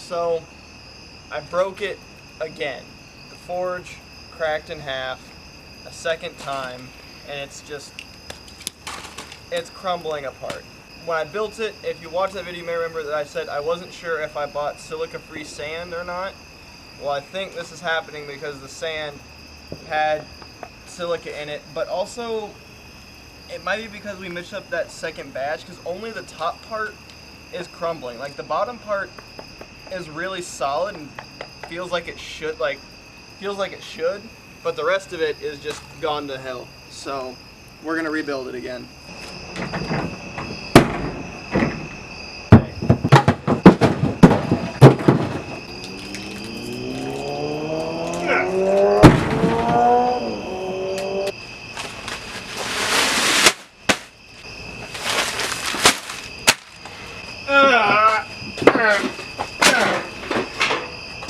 So I broke it again. The forge cracked in half a second time, and it's crumbling apart. When I built it, if you watch that video, you may remember that I said I wasn't sure if I bought silica-free sand or not. Well, I think this is happening because the sand had silica in it, but also it might be because we mixed up that second batch, because only the top part is crumbling. Like the bottom part is really solid and feels like it should, but the rest of it is just gone to hell. So we're gonna rebuild it again.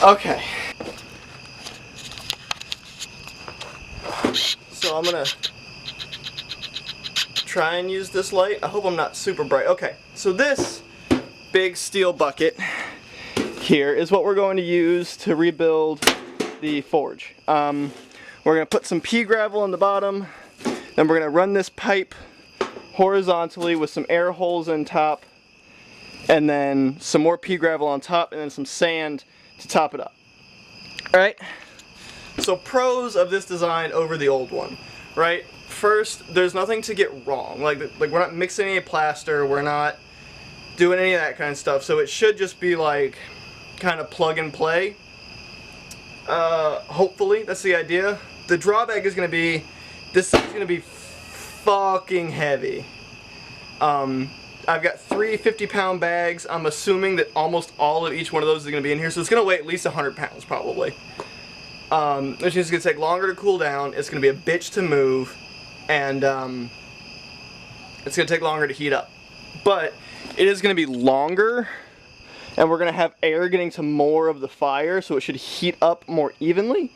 Okay. So I'm gonna try and use this light. I hope I'm not super bright. Okay, so this big steel bucket here is what we're going to use to rebuild the forge. We're gonna put some pea gravel in the bottom, then we're gonna run this pipe horizontally with some air holes in top, and then some more pea gravel on top, and then some sand to top it up. Alright, so pros of this design over the old one, right? First, there's nothing to get wrong. Like we're not mixing any plaster, we're not doing any of that kind of stuff, so it should just be like kind of plug and play. Hopefully, that's the idea. The drawback is going to be, this is going to be fucking heavy. I've got 3 50-pound bags. I'm assuming that almost all of each one of those is going to be in here, so it's going to weigh at least 100 pounds probably. Which means it's going to take longer to cool down, it's going to be a bitch to move, and it's going to take longer to heat up. But it is going to be longer, and we're going to have air getting to more of the fire, so it should heat up more evenly,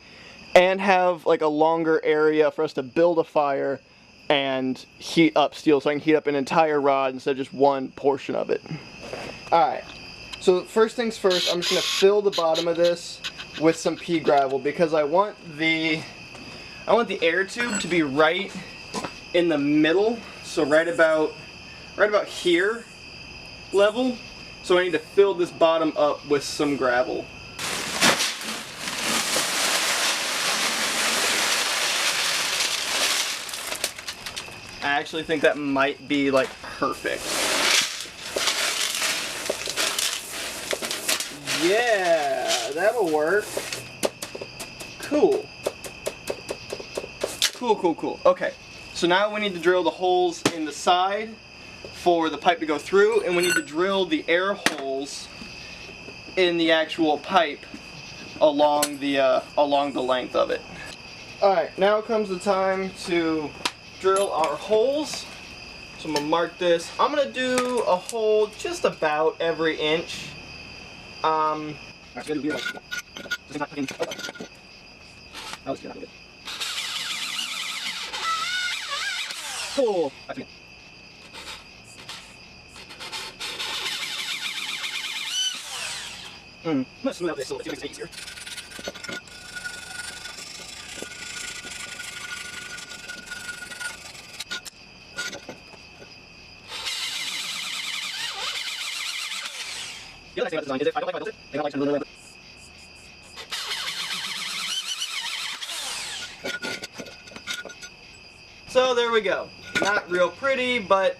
and have like a longer area for us to build a fire and heat up steel, so I can heat up an entire rod instead of just one portion of it. Alright, so first things first, I'm just going to fill the bottom of this with some pea gravel, because I want the air tube to be right in the middle, so right about here level. So I need to fill this bottom up with some gravel. I actually think that might be like perfect. Yeah, that'll work. Cool. Cool. Okay, so now we need to drill the holes in the side for the pipe to go through, and we need to drill the air holes in the actual pipe along the length of it. Alright, now comes the time to drill our holes. So I'm gonna mark this. I'm gonna do a hole just about every inch. Cool. I'm gonna smooth out this a little bit, it makes it easier. The other thing about the design is if I don't like my build it, then I like to turn a little bit. So there we go. Not real pretty, but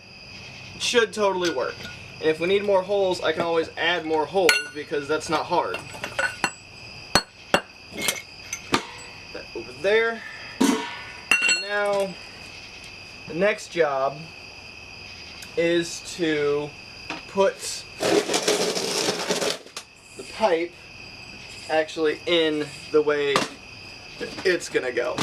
it should totally work. And if we need more holes, I can always add more holes because that's not hard. That over there. Now, the next job is to put the pipe actually in the way that it's gonna go.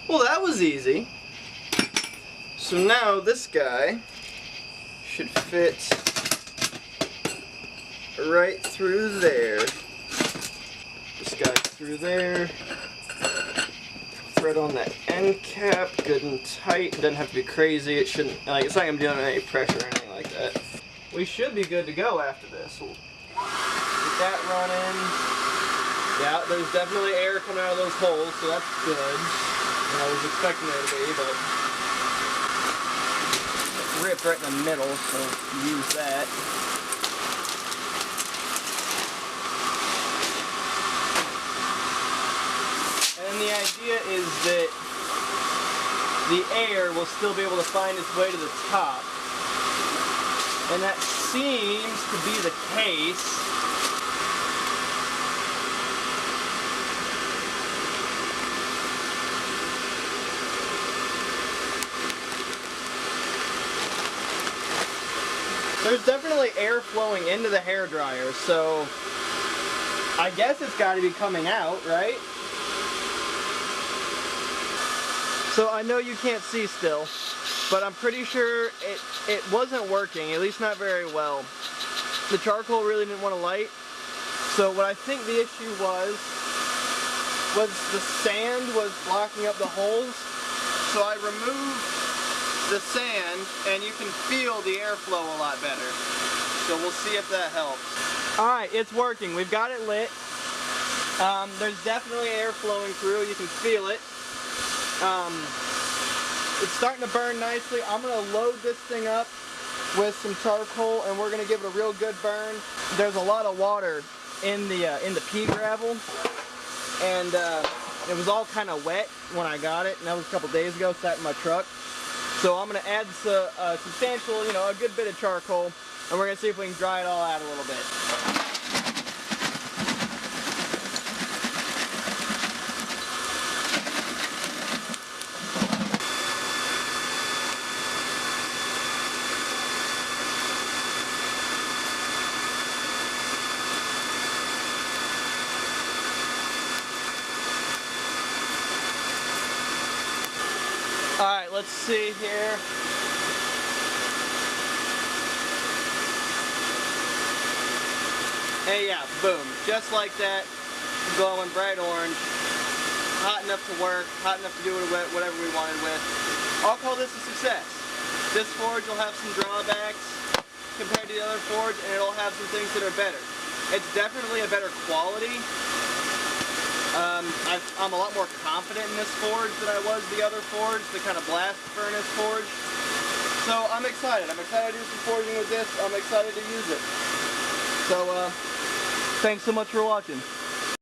Well, that was easy. So now this guy should fit right through there. This guy through there. Thread on that end cap, good and tight. Doesn't have to be crazy. It shouldn't, like, it's not gonna be under any pressure or anything like that. We should be good to go after this. We'll get that running. Yeah, there's definitely air coming out of those holes, so that's good. I was expecting there to be, but it ripped right in the middle, so use that. And the idea is that the air will still be able to find its way to the top. And that seems to be the case. There's definitely air flowing into the hairdryer, so I guess it's got to be coming out, right? So I know you can't see still, but I'm pretty sure it wasn't working, at least not very well. The charcoal really didn't want to light, so what I think the issue was the sand was blocking up the holes, so I removed the sand and you can feel the airflow a lot better. So we'll see if that helps. Alright, it's working. We've got it lit. There's definitely air flowing through. You can feel it. It's starting to burn nicely. I'm going to load this thing up with some charcoal and we're going to give it a real good burn. There's a lot of water in the pea gravel, and it was all kind of wet when I got it, and that was a couple days ago, sat in my truck. So I'm going to add a substantial, a good bit of charcoal, and we're going to see if we can dry it all out a little bit. Alright, let's see here. Hey, yeah, boom. Just like that, glowing bright orange. Hot enough to work, hot enough to do whatever we wanted with. I'll call this a success. This forge will have some drawbacks compared to the other forge, and it'll have some things that are better. It's definitely a better quality. I'm a lot more confident in this forge than I was the other forge, the kind of blast furnace forge. So I'm excited. I'm excited to do some forging with this. I'm excited to use it. So thanks so much for watching.